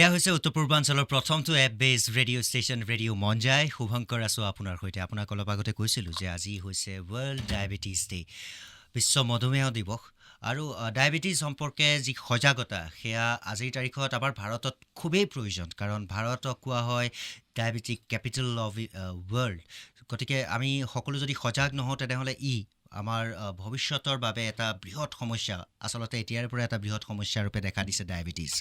এয়া হৈছে উত্তৰ পূৰ্বাঞ্চলৰ প্ৰথমটো এপ বেছ ৰেডিঅ' ষ্টেচন ৰেডিঅ' মঞ্জাই শুভংকৰ আছোঁ আপোনাৰ সৈতে আপোনাক অলপ আগতে কৈছিলোঁ যে আজি হৈছে ৱৰ্ল্ড ডায়েবেটিছ ডে বিশ্ব মধুমেহ দিৱস আৰু ডায়েবেটিছ সম্পৰ্কে যি সজাগতা সেয়া আজিৰ তাৰিখত আমাৰ ভাৰতত খুবেই প্ৰয়োজন কাৰণ ভাৰতক কোৱা হয় ডায়েবেটিক কেপিটেল অফ ৱৰ্ল্ড গতিকে আমি সকলো যদি সজাগ নহওঁ তেনেহ'লে আমাৰ ভৱিষ্যতৰ বাবে এটা বৃহৎ সমস্যা আচলতে এতিয়াৰ পৰা এটা বৃহৎ সমস্যা ৰূপে দেখা দিছে ডায়েবেটিছ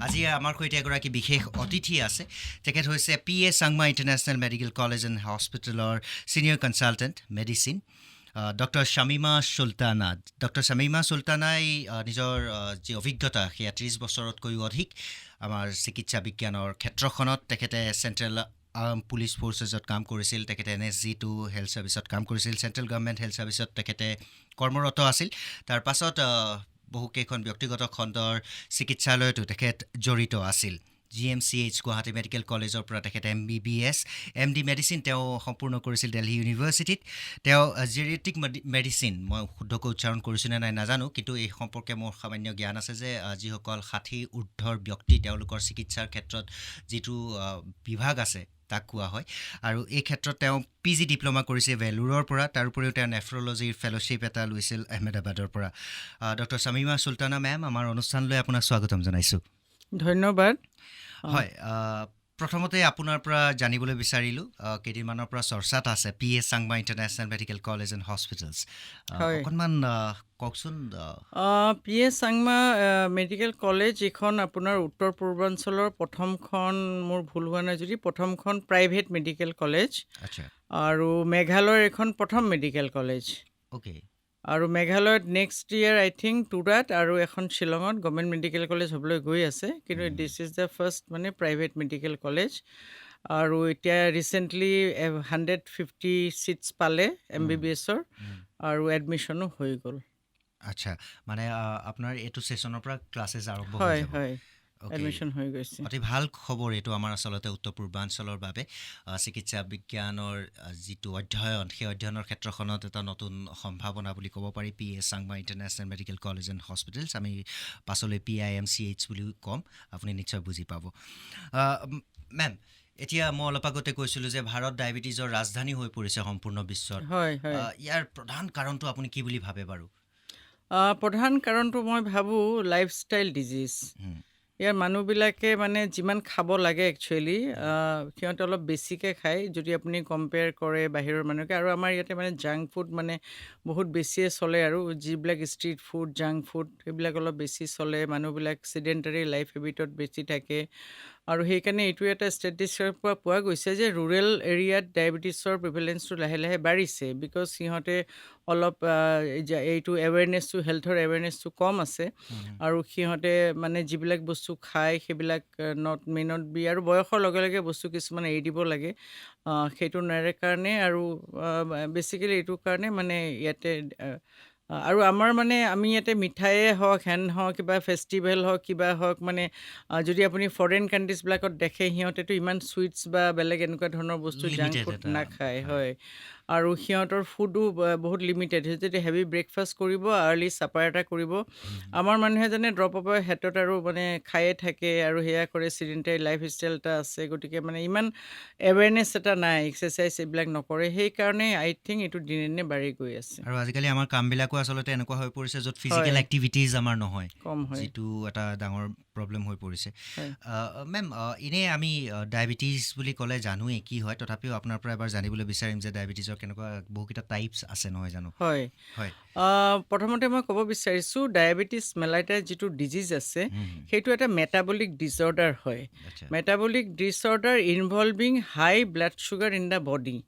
আজি আমাৰ সৈতে এগৰাকী বিশেষ অতিথি আছে তেখেত হৈছে P A. Sangma international medical college and হস্পিটেলৰ senior consultant medicine doctor Shamima Sultana doctor Shamima চুলতানাই নিজৰ যি অভিজ্ঞতা সেয়া 30 বছৰতকৈও অধিক আমাৰ চিকিৎসা বিজ্ঞানৰ ক্ষেত্ৰখনত তেখেতে চেণ্ট্ৰেল পুলিচ ফ'ৰ্চেছত কাম কৰিছিল তেখেতে NSG2 হেল্থ ছাৰ্ভিচত কাম কৰিছিল চেণ্ট্ৰেল গভৰ্ণমেণ্ট হেল্থ ছাৰ্ভিচত তেখেতে কৰ্মৰত আছিল তাৰ পাছত বহুকেইখন ব্যক্তিগত খণ্ডৰ চিকিৎসালয়তো তেখেত জড়িত আছিল GMCH গুৱাহাটী মেডিকেল কলেজৰ পৰা তেখেতে MBBS MD মেডিচিন তেওঁ সম্পূৰ্ণ কৰিছিল দিল্লী ইউনিভাৰ্চিটিত তেওঁ জেৰিয়েটিক মেডিচিন মই শুদ্ধকৈ উচ্চাৰণ কৰিছোঁ নে নাই নাজানো কিন্তু এই সম্পৰ্কে মোৰ সামান্য জ্ঞান আছে যে যিসকল 60 ঊৰ্ধৰ ব্যক্তি তেওঁলোকৰ চিকিৎসাৰ ক্ষেত্ৰত যিটো বিভাগ আছে তাক কোৱা হয় আৰু এই ক্ষেত্ৰত তেওঁ PG ডিপ্ল'মা কৰিছে ভেলুৰৰ পৰা তাৰ উপৰিও তেওঁ নেফ্ৰলজিৰ ফেলোশ্বিপ এটা লৈছিল আহমেদাবাদৰ পৰা ডক্টৰ শামিমা চুলতানা মেম আমাৰ অনুষ্ঠানলৈ আপোনাক স্বাগতম জনাইছোঁ ধন্যবাদ হয় প্ৰথমতে আপোনাৰ পৰা জানিবলৈ বিচাৰিলোঁ কেইদিনমানৰ পৰা চৰ্চাত আছে P.A. Sangma international medical college and hospitals অকণমান কওকচোন P.A. চাংমা মেডিকেল কলেজ এইখন আপোনাৰ উত্তৰ পূৰ্বাঞ্চলৰ প্ৰথমখন মোৰ ভুল হোৱা নাই যদি প্ৰথমখন প্ৰাইভেট মেডিকেল কলেজ আচ্ছা আৰু মেঘালয়ৰ এখন প্ৰথম মেডিকেল কলেজ অ'কে আৰু মেঘালয়ত নেক্সট ইয়েৰ আই থিংক টুৰাত আৰু এখন শ্বিলঙত গভৰ্ণমেণ্ট মেডিকেল কলেজ হ'বলৈ গৈ আছে কিন্তু দিছ ইজ দ্য ফাৰ্ষ্ট মানে প্ৰাইভেট মেডিকেল কলেজ আৰু এতিয়া ৰিচেণ্টলি 150 ছিটছ পালে MBBSৰ আৰু এডমিশ্যনো হৈ গ'ল আচ্ছা মানে আপোনাৰ এইটো ছেশ্যনৰ পৰা ক্লাছেছ আৰম্ভ হৈ হয় যাব হয় Okay. এডমিশ্যন হৈ গৈছে অতি ভাল খবৰ এইটো আমাৰ আচলতে উত্তৰ পূৰ্বাঞ্চলৰ বাবে চিকিৎসা বিজ্ঞানৰ যিটো অধ্যয়ন সেই অধ্যয়নৰ ক্ষেত্ৰখনত এটা নতুন সম্ভাৱনা বুলি ক'ব পাৰি P.A. Sangma international medical college and hospitals আমি পাছলৈ PIMCH বুলিও ক'ম আপুনি নিশ্চয় বুজি পাব মেম এতিয়া মই অলপ আগতে কৈছিলোঁ যে ভাৰত ডায়েবেটিছৰ ৰাজধানী হৈ পৰিছে সম্পূৰ্ণ বিশ্বত হয় হয় ইয়াৰ প্ৰধান কাৰণটো আপুনি কি বুলি ভাবে বাৰু প্ৰধান কাৰণটো মই ভাবোঁ লাইফষ্টাইল ডিজিজ ইয়াৰ মানুহবিলাকে মানে যিমান খাব লাগে একচুৱেলি সিহঁতে অলপ বেছিকৈ খায় যদি আপুনি কম্পেয়াৰ কৰে বাহিৰৰ মানুহকে আৰু আমাৰ ইয়াতে মানে জাংক ফুড মানে বহুত বেছিয়ে চলে আৰু যিবিলাক ষ্ট্ৰিট ফুড জাংক ফুড সেইবিলাক অলপ বেছি চলে মানুহবিলাক ছিডেণ্টাৰী লাইফ হেবিটত বেছি থাকে আৰু সেইকাৰণে এইটো এটা ষ্টেটিষ্টিকৰ পৰা পোৱা গৈছে যে ৰুৰেল এৰিয়াত ডায়েবেটিছৰ প্ৰিভেলেঞ্চটো লাহে লাহে বাঢ়িছে বিকজ সিহঁতে অলপ এইটো এৱেৰনেছটো হেল্থৰ এৱেৰনেছটো কম আছে আৰু সিহঁতে মানে যিবিলাক বস্তু খায় সেইবিলাক মে নট বি আৰু বয়সৰ লগে লগে বস্তু কিছুমান এৰি দিব লাগে সেইটো নেৰে কাৰণে আৰু বেচিকেলি এইটো কাৰণে মানে ইয়াতে আৰু আমাৰ মানে আমি ইয়াতে মিঠায়ে হওক হেন হওক কিবা ফেষ্টিভেল হওক কিবা হওক মানে যদি আপুনি ফৰেইন কাণ্ট্ৰিজবিলাকত দেখে সিহঁতেতো ইমান চুইটছ বা বেলেগ এনেকুৱা ধৰণৰ বস্তু জাংক Limited ফুড এটা, নাখায় হয় আৰু সিহঁতৰ ফুডো বহুত লিমিটেড যদি হেভি ব্ৰেকফাষ্ট কৰিব আৰ্লি ছাপাৰ এটা কৰিব আমাৰ মানুহে যেনে ড্ৰপ আপ হেটত আৰু মানে খায়ে থাকে আৰু সেয়া কৰে ছিডেণ্টাৰী লাইফ ষ্টাইল এটা আছে গতিকে মানে ইমান এৱেৰনেছ এটা নাই এক্সাৰচাইজ এইবিলাক নকৰে সেইকাৰণে আই থিংক এইটো দিনে দিনে বাঢ়ি গৈ আছে আৰু আজিকালি আমাৰ কামবিলাকো আচলতে এনেকুৱা হৈ পৰিছে য'ত ফিজিকেল হয়। এক্টিভিটিজ আমাৰ নহয় কম হয় যিটো এটা ডাঙৰ প্ৰব্লেম হৈ পৰিছে হয়। মেম এনেই আমি ডায়েবেটিছ বুলি ক'লে জানোৱেই কি হয় তথাপিও আপোনাৰ পৰা এবাৰ জানিবলৈ বিচাৰিম যে ডায়েবেটিছৰ কেনেকুৱা বহুকেইটা টাইপছ আছে নহয় জানো হয় হয় প্ৰথমতে মই ক'ব বিচাৰিছোঁ ডায়েবেটিছ মেলাইটাছ যিটো ডিজিজ আছে সেইটো এটা মেটাবলিক ডিছঅৰ্ডাৰ হয় আচ্ছা metabolic disorder involving high blood sugar in the body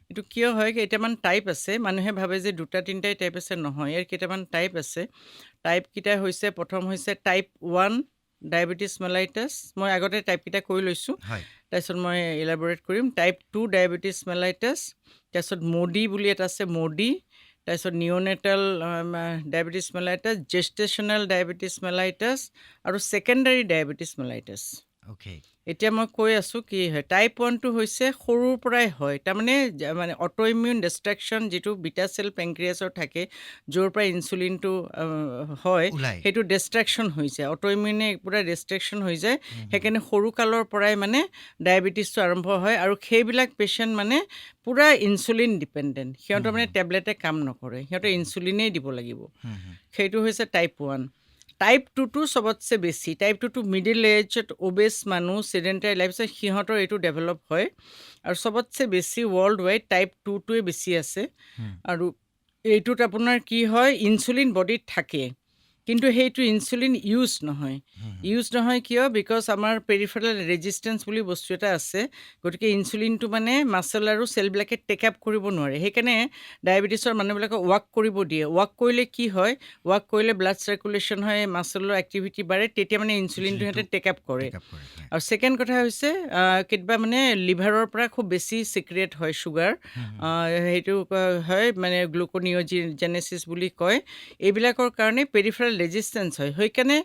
এইটো কিয় হয় কেইটামান টাইপ আছে মানুহে ভাবে যে দুটা তিনিটাই টাইপ আছে নহয় ইয়াৰ কেইটামান টাইপ আছে টাইপকেইটা হৈছে প্ৰথম হৈছে টাইপ 1 ডায়েবেটিছ মেলাইটাছ মই আগতে টাইপকেইটা কৈ লৈছোঁ হয় তাৰপিছত মই ইলাবৰেট কৰিম টাইপ 2 ডায়েবেটিছ মেলাইটাছ তাৰপিছত মডি বুলি এটা আছে মডি তাৰপিছত নিঅ'নেটাল ডায়েবেটিছ মেলাইটাছ জেষ্টেশ্যনেল ডায়েবেটিছ মেলাইটাছ আৰু ছেকেণ্ডাৰী ডায়েবেটিছ মেলাইটাছ ওকে এতিয়া মই কৈ আছোঁ কি হয় টাইপ 1টো হৈছে সৰুৰ পৰাই হয় তাৰমানে মানে অটো ইমিউন ডিষ্ট্ৰেকশ্যন যিটো বিটা চেল পেংক্ৰিয়াছৰ থাকে য'ৰ পৰা ইনচুলিনটো হয় ওলাই সেইটো ডিষ্ট্ৰেকশ্যন হৈ যায় অটো ইমিউনে পূৰা ডিষ্ট্ৰেকশ্যন হৈ যায় হুম, হুম, সেইকাৰণে সৰু কালৰ পৰাই মানে ডায়েবেটিছটো আৰম্ভ হয় আৰু সেইবিলাক পেচেণ্ট মানে পূৰা ইনচুলিন ডিপেণ্ডেণ্ট সিহঁতৰ হুম, মানে হুম, টেবলেটে কাম নকৰে সিহঁতে ইনচুলিনেই দিব লাগিব হুম, হুম, সেইটো হৈছে টাইপ 1 টাইপ 2টো চবতছে বেছি টাইপ 2টো মিডিল এজত অবেছ মানুহ চিডেণ্টাৰী লাইফষ্টাইল সিহঁতৰ এইটো ডেভেলপ হয় আৰু চবতছে বেছি ৱৰ্ল্ড ৱাইড টাইপ 2টোৱে বেছি আছে হুম, আৰু এইটোত আপোনাৰ কি হয় ইনচুলিন বডিত থাকে কিন্তু সেইটো ইনচুলিন ইউজ নহয় হুম, ইউজ নহয় কিয় বিকজ আমাৰ পেৰিফেৰেল ৰেজিষ্টেঞ্চ বুলি বস্তু এটা আছে গতিকে ইনচুলিনটো মানে মাচল আৰু চেলবিলাকে টেক আপ কৰিব নোৱাৰে সেইকাৰণে ডায়েবেটিছৰ মানুহবিলাকক ৱাক কৰিব দিয়ে ৱাক কৰিলে কি হয় ৱাক কৰিলে ব্লাড চাৰ্কুলেশ্যন হয় মাচলৰ এক্টিভিটি বাঢ়ে তেতিয়া মানে ইনচুলিনটো ইনচুলিনটো সিহঁতে টেক আপ কৰে টেক আপ কৰে হয় আৰু ছেকেণ্ড কথা হৈছে কেতিয়াবা মানে লিভাৰৰ পৰা খুব বেছি চিক্ৰেট হয় চুগাৰ হুম, হুম, সেইটো হয় মানে গ্লুকনিঅজেনেচিছ বুলি কয় এইবিলাকৰ কাৰণে পেৰিফেৰেল ৰেজিষ্টেঞ্চ হয় সেইকাৰণে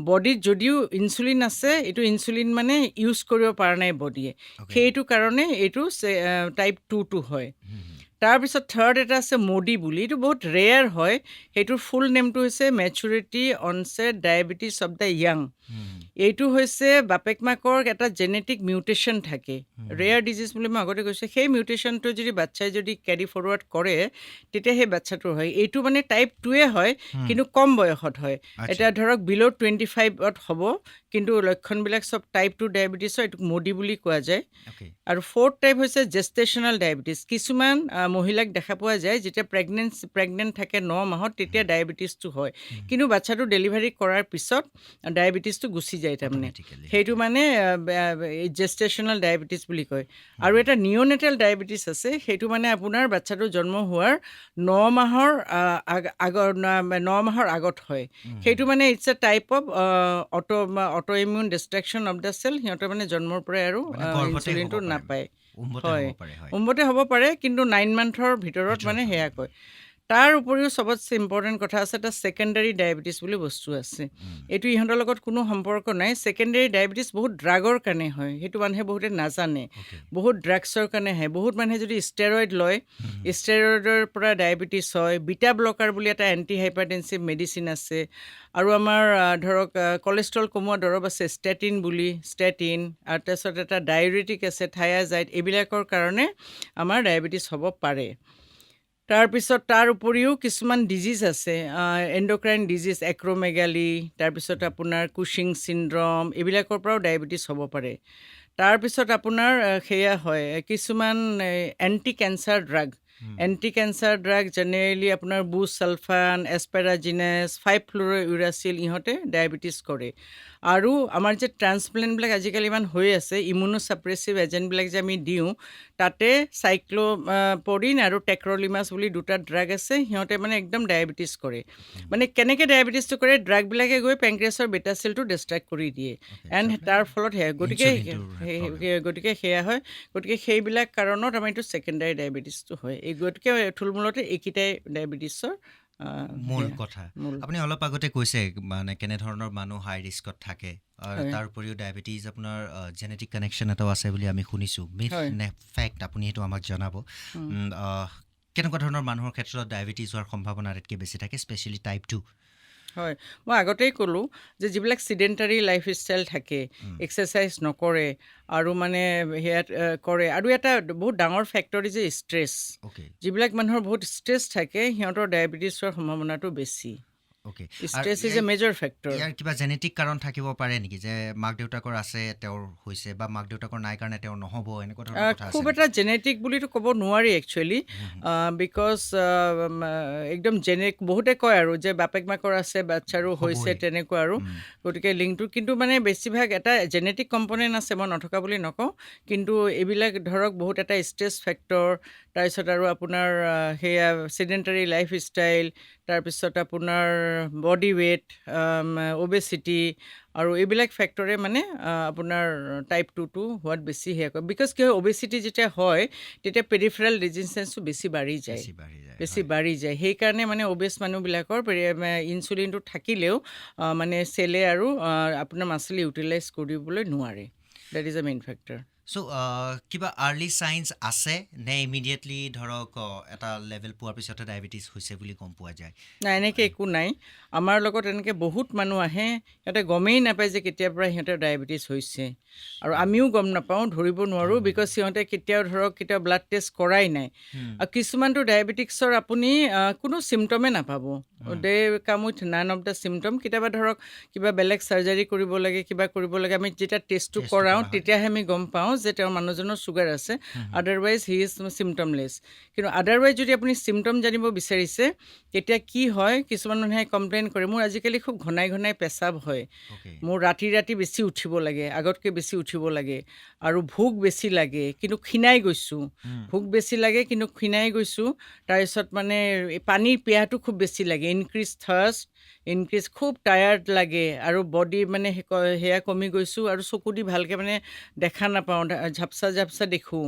বডিত যদিও ইনচুলিন আছে এইটো ইনচুলিন মানে ইউজ কৰিব পৰা নাই বডিয়ে অ'কে সেইটো কাৰণে এইটো টাইপ 2টো হয় হুম, হুম, তাৰপিছত থাৰ্ড এটা আছে মডি বুলি এইটো বহুত ৰেয়াৰ হয় সেইটোৰ ফুল নেমটো হৈছে maturity onset diabetes of the young hmm, hmm, এইটো হৈছে বাপেক মাকৰ এটা জেনেটিক মিউটেশ্যন থাকে হুম, ৰেয়াৰ ডিজিজ বুলি মই আগতে কৈছোঁ সেই মিউটেশ্যনটো যদি বাচ্ছাই যদি কেৰি ফৰৱাৰ্ড কৰে তেতিয়া সেই বাচ্ছাটোৰ হয় এইটো মানে টাইপ 2ৱে হয় হুম, কিন্তু কম বয়সত হয় আচ্ছা এতিয়া ধৰক বিল' 25ত হ'ব কিন্তু লক্ষণবিলাক চব টাইপ 2 ডায়েবেটিছৰ এইটোক মডি বুলি কোৱা যায় অ'কে আৰু ফ'ৰ্থ টাইপ হৈছে জেষ্টেশ্যনেল ডায়েবেটিছ কিছুমান মহিলাক দেখা পোৱা যায় যেতিয়া প্ৰেগনেণ্ট থাকে 9 মাহত তেতিয়া ডায়েবেটিছটো হয় কিন্তু বাচ্ছাটো ডেলিভাৰী কৰাৰ পিছত ডায়েবেটিছটো গুচি যায় তাৰমানে অট'মেটিকেলি সেইটো মানে জেষ্টেশ্যনেল ডায়েবেটিছ বুলি কয় আৰু এটা নিঅ'নেটেল ডায়েবেটিছ আছে সেইটো মানে আপোনাৰ বাচ্ছাটো জন্ম হোৱাৰ 9 মাহৰ আগত হয় সেইটো মানে it's a type of autoimmune destruction of the cell সিহঁতৰ মানে জন্মৰ পৰাই আৰু মানে গৰ্ভতে হ'ব ইনচুলিনটো পাৰে নাপায় উম্বতে হয় হ'ব পাৰে হয় উম্বতে হ'ব পাৰে কিন্তু 9 মান্থৰ ভিতৰত মানে সেয়া কয় তাৰ উপৰিও চবতছে ইম্পৰ্টেণ্ট কথা আছে এটা ছেকেণ্ডাৰী ডায়েবেটিছ বুলি বস্তু আছে এইটো ইহঁতৰ লগত কোনো সম্পৰ্ক নাই ছেকেণ্ডাৰী ডায়েবেটিছ বহুত ড্ৰাগৰ কাৰণে হয় সেইটো মানুহে বহুতে নাজানে অ'কে বহুত ড্ৰাগছৰ কাৰণে হয় বহুত মানুহে যদি ষ্টেৰইড লয় ষ্টেৰইডৰ পৰা ডায়েবেটিছ হয় বিটা ব্লকাৰ বুলি এটা এণ্টি হাইপাৰটেনচিভ মেডিচিন আছে আৰু আমাৰ ধৰক কলেষ্ট্ৰল কমোৱা দৰৱ আছে ষ্টেটিন বুলি ষ্টেটিন আৰু তাৰপিছত এটা ডায়েৰিটিক আছে থায়াজাইড এইবিলাকৰ কাৰণে আমাৰ ডায়েবেটিছ হ'ব পাৰে তাৰপিছত তাৰ উপৰিও কিছুমান ডিজিজ আছে এণ্ডক্ৰাইন ডিজিজ এক্ৰ'মেগালি তাৰপিছত আপোনাৰ কুশ্বিং চিণ্ড্ৰম এইবিলাকৰ পৰাও ডায়েবেটিছ হ'ব পাৰে তাৰপিছত আপোনাৰ সেয়া হয় কিছুমান এণ্টি কেঞ্চাৰ ড্ৰাগ জেনেৰেলি আপোনাৰ বুছালফান এছপেৰাজিনেছ 5-ফ্লুৰ'ইউৰাচিল ইহঁতে ডায়েবেটিছ কৰে আৰু আমাৰ যে ট্ৰান্সপ্লেণ্টবিলাক আজিকালি ইমান হৈ আছে ইমিউনোছাপ্ৰেছিভ এজেণ্টবিলাক যে আমি দিওঁ তাতে চাইক্ল'পৰিন আৰু টেক্ৰলিমাছ বুলি দুটা ড্ৰাগ আছে সিহঁতে মানে একদম ডায়েবেটিছ কৰে মানে কেনেকৈ ডায়েবেটিছটো কৰে ড্ৰাগবিলাকে গৈ পেংক্ৰিয়াছৰ বেটা চেলটো ডিষ্ট্ৰেক্ট কৰি দিয়ে এণ্ড তাৰ ফলত সেয়া গতিকে সেয়া হয় গতিকে সেইবিলাক কাৰণত আমাৰ এইটো ছেকেণ্ডাৰী ডায়েবেটিছটো হয় এই গতিকে থুলমূলতে এইকেইটাই ডায়েবেটিছৰ মূল কথা মূল আপুনি অলপ আগতে কৈছে মানে কেনেধৰণৰ মানুহ হাই ৰিস্কত থাকে আৰু হয় তাৰ উপৰিও ডায়েবেটিছ আপোনাৰ জেনেটিক কানেকশ্যন এটাও আছে বুলি আমি শুনিছোঁ মিথ হয় নে ফেক্ট আপুনি সেইটো আমাক জনাব কেনেকুৱা ধৰণৰ মানুহৰ ক্ষেত্ৰত ডায়েবেটিছ হোৱাৰ সম্ভাৱনা আটাইতকৈ বেছি থাকে স্পেচিয়েলি টাইপ 2 হয় মই আগতেই ক'লোঁ যে যিবিলাক চিডেণ্টাৰী লাইফষ্টাইল থাকে এক্সাৰচাইজ নকৰে আৰু মানে সেয়াত কৰে আৰু এটা বহুত ডাঙৰ ফেক্টৰ যে ষ্ট্ৰেছ অ'কে যিবিলাক মানুহৰ বহুত ষ্ট্ৰেছ থাকে সিহঁতৰ ডায়েবেটিছ হোৱাৰ সম্ভাৱনাটো বেছি okay stress is a major factor ইয়াৰ কিবা জেনেটিক কাৰণ থাকিব পাৰে নেকি যে মাক দেউতাকৰ আছে তেওঁৰ হৈছে বা মাক দেউতাকৰ নাই কাৰণে তেওঁৰ নহ'ব এনেকুৱা ধৰণৰ কথা আছে খুব এটা জেনেটিক বুলিতো ক'ব নোৱাৰি একচুৱেলি বিকজ একদম বহুতে কয় আৰু যে বাপেক মাকৰ আছে বাচ্ছাৰো হৈছে হ'বই তেনেকুৱা আৰু গতিকে লিংকটো কিন্তু মানে বেছিভাগ এটা জেনেটিক কম্পনেণ্ট আছে মই নথকা বুলি নকওঁ কিন্তু এইবিলাক ধৰক বহুত এটা ষ্ট্ৰেছ ফেক্টৰ তাৰপিছত আৰু আপোনাৰ সেয়া চিডেণ্টাৰী লাইফষ্টাইল তাৰপিছত আপোনাৰ বডি ৱেইট, অবেচিটি আৰু এইবিলাক ফেক্টৰে মানে আপোনাৰ টাইপ 2টো হোৱাত বেছি সেয়া কৰে। বিকজ কি হয়, অবেচিটি যেতিয়া হয় তেতিয়া পেৰিফেৰাল ৰেজিষ্টেঞ্চটো বেছি বাঢ়ি যায়, বেছি বাঢ়ি যায় বেছি হয় বাঢ়ি যায়। সেইকাৰণে মানে অবেচ মানুহবিলাকৰ ইনচুলিনটো থাকিলেও মানে চেলে আৰু আপোনাৰ মাচল ইউটিলাইজ কৰিবলৈ নোৱাৰে। That is a main factor. So' কিবা আৰ্লি চাইন্স আছে নে ইমিডিয়েটলি ধৰক এটা লেভেল পোৱাৰ পিছতে ডায়েবেটিছ হৈছে বুলি গম পোৱা যায়? নাই, এনেকৈ একো নাই। আমাৰ লগত এনেকৈ বহুত মানুহ আহে, সিহঁতে গমেই নাপায় যে কেতিয়াৰ পৰা সিহঁতৰ ডায়েবেটিছ হৈছে, আৰু আমিও গম নাপাওঁ, ধৰিব নোৱাৰোঁ, বিকজ সিহঁতে কেতিয়াও ব্লাড টেষ্ট কৰাই নাই। আৰু কিছুমানটো ডায়েবেটিক্সৰ আপুনি কোনো চিমটমেই নাপাব। They come with none of the symptom. কেতিয়াবা ধৰক কিবা বেলেগ চাৰ্জাৰী কৰিব লাগে, কিবা কৰিব লাগে, আমি যেতিয়া টেষ্টটো কৰাওঁ তেতিয়াহে আমি গম পাওঁ যে তেওঁৰ মানুহজনৰ চুগাৰ আছে, আদাৰৱাইজ হি ইজ চিমটমলেছ। কিন্তু আদাৰৱাইজ যদি আপুনি চিমটম জানিব বিচাৰিছে, তেতিয়া কি হয়, কিছুমান মানুহে কমপ্লেইন কৰে, মোৰ আজিকালি খুব ঘনাই ঘনাই পেচাব হয়, অ'কে মোৰ ৰাতি বেছি উঠিব লাগে, আগতকৈ বেছি উঠিব লাগে, আৰু ভোক বেছি লাগে কিন্তু ক্ষীণাই গৈছোঁ, ভোক বেছি লাগে কিন্তু ক্ষীণাই গৈছোঁ। তাৰপিছত মানে পানীৰ পিয়াহটো খুব বেছি লাগে, ইনক্ৰিজ থাৰ্ষ্ট, খুব টায়াৰ্ড লাগে, আৰু বডি মানে সেয়া কমি গৈছোঁ, আৰু চকু দি ভালকৈ মানে দেখা নাপাওঁ, ঝাপচা দেখোঁ,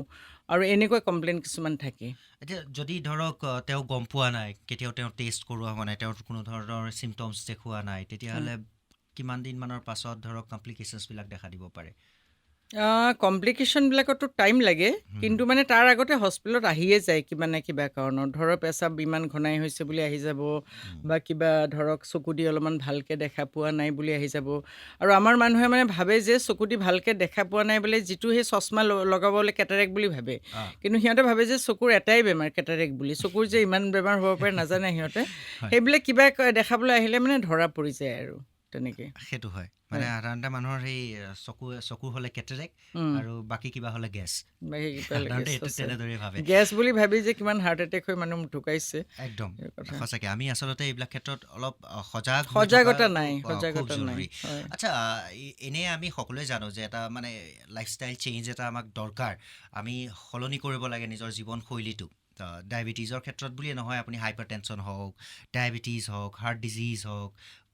আৰু এনেকুৱা কমপ্লেইন কিছুমান থাকে। এতিয়া যদি ধৰক তেওঁ গম পোৱা নাই, কেতিয়াও তেওঁ টেষ্ট কৰোৱা হোৱা নাই, তেওঁৰ কোনো ধৰণৰ চিমটমছ দেখুওৱা নাই, তেতিয়াহ'লে কিমান দিনমানৰ পাছত ধৰক কমপ্লিকেশ্যনছবিলাক দেখা দিব পাৰে? কমপ্লিকেশ্যনবিলাকতো টাইম লাগে, কিন্তু মানে তাৰ আগতে হস্পিটেলত আহিয়ে যায় কিবা নে কিবা কাৰণত। ধৰক পেচাব ইমান ঘনাই হৈছে বুলি আহি যাব, বা কিবা ধৰক চকু দি অলপমান ভালকৈ দেখা পোৱা নাই বুলি আহি যাব। আৰু আমাৰ মানুহে মানে ভাবে যে চকু দি ভালকৈ দেখা পোৱা নাই বোলে, যিটো সেই চশমা লগাবলৈ কেটাৰেক্ট বুলি ভাবে, কিন্তু সিহঁতে ভাবে যে চকুৰ এটাই বেমাৰ কেটাৰেক্ট বুলি। চকুৰ যে ইমান বেমাৰ হ'ব পাৰে নাজানে সিহঁতে। সেইবিলাক কিবা দেখাবলৈ আহিলে মানে ধৰা পৰি যায় আৰু তেনেকৈ। সেইটো হয়, মানে সাধাৰণতে মানুহৰ সেই চকুৰ হ'লে কেটেৰেক্ট আৰু বাকী কিবা হ'লে গেছ, সাধাৰণতে এইটো তেনেদৰেই ভাবে। গেছ বুলি ভাবি যে কিমান হাৰ্ট এটেক হৈ মানুহ ঢুকাইছে। একদম এই কথা। সঁচাকৈ আমি আচলতে এইবিলাক ক্ষেত্ৰত অলপ সজাগ হৈ সজাগতা থকাটো নাই, খুব সজাগতা নাই। জৰুৰী। হয়। আচ্ছা, এনেই আমি সকলোৱে জানো যে এটা মানে লাইফষ্টাইল চেঞ্জ এটা আমাক দৰকাৰ, আমি সলনি কৰিব লাগে নিজৰ জীৱনশৈলীটো। ডায়েবেটিছৰ ক্ষেত্ৰত বুলিয়ে নহয়, আপুনি হাইপাৰ টেনশ্যন হওক, ডায়েবেটিছ হওক, হাৰ্ট ডিজিজ হওক,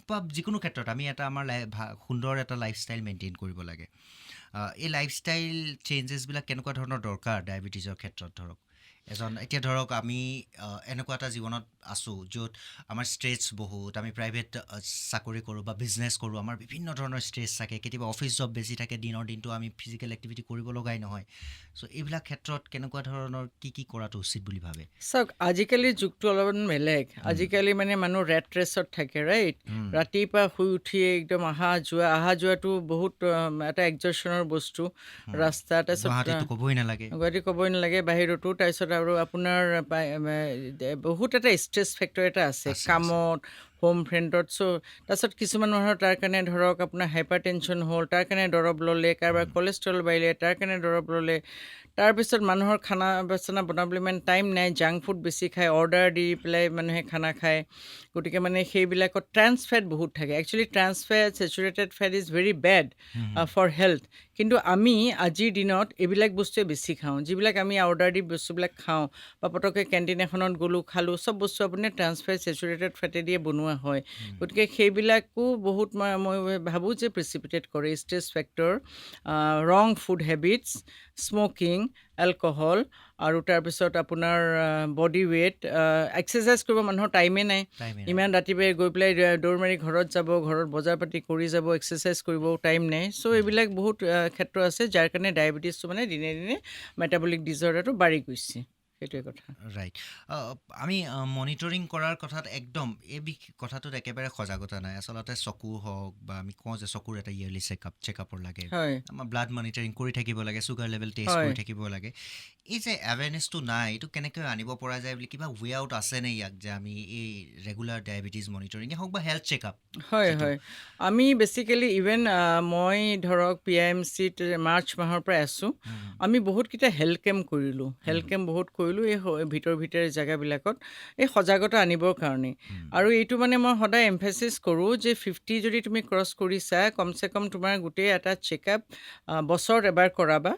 বা যিকোনো ক্ষেত্ৰত আমি আমাৰ সুন্দৰ এটা লাইফষ্টাইল মেইনটেইন কৰিব লাগে। এই লাইফষ্টাইল চেঞ্জেছবিলাক কেনেকুৱা ধৰণৰ দৰকাৰ ডায়েবেটিছৰ ক্ষেত্ৰত? ধৰক এতিয়া ধৰক আমি এনেকুৱা এটা জীৱনত আছোঁ য'ত আমাৰ ষ্ট্ৰেছ বহুত, আমি প্ৰাইভেট চাকৰি কৰোঁ বা বিজনেছ কৰোঁ, আমাৰ বিভিন্ন ধৰণৰ ষ্ট্ৰেছ থাকে, কেতিয়াবা অফিচ জব বেছি থাকে, দিনটো আমি ফিজিকেল এক্টিভিটি কৰিব লগাই নহয়। চ' এইবিলাক ক্ষেত্ৰত কেনেকুৱা ধৰণৰ কি কৰাটো উচিত বুলি ভাবে? চাওক, আজিকালিৰ যুগটো অলপমান বেলেগ। আজিকালি মানে মানুহ ৰেট ৰেচত থাকে, ৰাইট? ৰাতিপুৱা শুই উঠিয়ে একদম অহা যোৱাটো বহুত এটা এক্সজৰ্চনৰ বস্তু। ৰাস্তা, তাৰপিছত গুৱাহাটীতো ক'বই নালাগে। গুৱাহাটী ক'বই নালাগে, বাহিৰতো। তাৰপিছত আৰু আপোনাৰ বহুত এটা ষ্ট্ৰেছ ফেক্টৰ এটা আছে কামত, হোম ফ্ৰেণ্ডত। তাৰপিছত কিছুমান মানুহৰ তাৰ কাৰণে ধৰক আপোনাৰ হাইপাৰ টেনশ্যন হ'ল, তাৰ কাৰণে দৰৱ ল'লে, কাৰোবাৰ কলেষ্ট্ৰল বাঢ়িলে, তাৰ কাৰণে দৰৱ ল'লে। তাৰপিছত মানুহৰ খানা বাচনা বনাবলৈ ইমান টাইম নাই, জাংক ফুড বেছি খায়, অৰ্ডাৰ দি পেলাই মানুহে খানা খায়। গতিকে মানে সেইবিলাকত ট্ৰান্স ফেট বহুত থাকে। Actually trans fat, saturated fat is very bad for health. কিন্তু আমি আজিৰ দিনত এইবিলাক বস্তুৱে বেছি খাওঁ, যিবিলাক আমি অৰ্ডাৰ দি বস্তুবিলাক খাওঁ, বা পটককৈ কেণ্টিন এখনত গ'লোঁ, খালোঁ, চব বস্তু আপুনি ট্ৰান্স ফেট, ছেচুৰেটেড ফেটেদিয়ে বনোৱা হয়। গতিকে সেইবিলাকো বহুত মই ভাবোঁ যে প্ৰেচিপিটেট কৰে ষ্ট্ৰেছ ফেক্টৰ, ৰং ফুড হেবিটছ, স্মকিং, এলকহল, আৰু তাৰপিছত আপোনাৰ বডি ৱেইট। এক্সাৰচাইজ কৰিব মানুহৰ টাইমেই নাই। ইমান ৰাতিপুৱাই গৈ পেলাই দৌৰ মাৰি ঘৰত যাব, ঘৰত বজাৰ পাতি কৰি যাব, এক্সাৰচাইজ কৰিবও টাইম নাই। চ' এইবিলাক বহুত ক্ষেত্ৰ আছে যাৰ কাৰণে ডায়েবেটিছটো মানে দিনে দিনে মেটাবলিক ডিজৰ্ডাৰটো বাঢ়ি গৈছে। সেইটোৱে কথা। ৰাইট। আমি মনিটৰিং কৰাৰ কথাত একদম কথাটোত একেবাৰে সজাগতা নাই। আচলতে চকু হওক, বা আমি কওঁ যে চকুৰ এটা ইয়েৰলি চেকআপৰ লাগে, হয়, আমাৰ ব্লাড মনিটৰিং কৰি থাকিব লাগে, চুগাৰ লেভেল টেষ্ট হয়। কৰি থাকিব লাগে। এই যে এৱেৰনেছটো নাই, এইটো কেনেকৈ আনিব পৰা যায় বুলি কিবা ৱে আউট আছেনে ইয়াক, যে আমি এই ৰেগুলাৰ ডায়েবেটিছ মনিটৰিঙে হওক বা হেল্থ চেকআপ? হয়, হয়। আমি বেচিকেলি ইভেন মই ধৰক PIMCত মাৰ্চ মাহৰ পৰা আছোঁ। আমি বহুতকেইটা হেল্থ কেম্প কৰিলোঁ, এই ভিতৰে জেগাবিলাকত, এই সজাগতা আনিবৰ কাৰণে। আৰু এইটো মানে মই সদায় এমফেচিছ কৰোঁ যে 50 যদি তুমি ক্ৰছ কৰিছা, কমচে কম তোমাৰ গোটেই এটা চেকআপ বছৰত এবাৰ কৰাবা।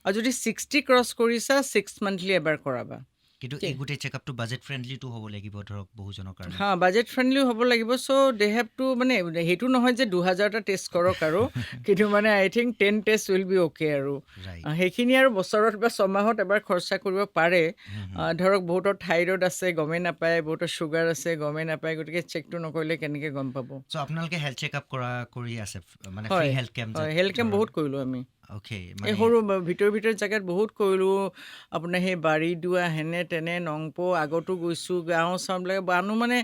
আৰু যদি 60 ক্ৰছ কৰিছা, 6 মান্থলি এবাৰ কৰাবা। কিন্তু এই গোটেই চেকআপটো বাজেট ফ্ৰেণ্ডলিটো হ'ব লাগিব ধৰক বহুজনৰ কাৰণে হা বাজেট ফ্ৰেণ্ডলি হ'ব লাগিব চ' দে হেভ টু মানে সেইটো নহয় যে 2000টা টেষ্ট কৰক আৰু কিন্তু মানে I think 10 test will be okay আৰু ৰাইট সেইখিনি আৰু বছৰত বা ছমাহত এবাৰ খৰচা কৰিব পাৰে ধৰক বহুতৰ থাইৰয়ড আছে গমেই নাপায় বহুতৰ চুগাৰ আছে গমেই নাপায় গতিকে চেকটো নকৰিলে কেনেকৈ গম পাব চ' আপোনালোকে হেল্থ চেকআপ কৰি আছে মানে ফ্ৰী হয় হেল্থ কেম্প হয় হেল্থ কেম্প বহুত কৰিলোঁ আমি অ'কে এই মানে সৰু ভিতৰ জেগাত বহুত কৰিলোঁ আপোনাৰ সেই বাৰীদোৱা হেনে তেনে নংপো আগতো গৈছোঁ গাঁও চাওঁবিলাক মানুহ মানে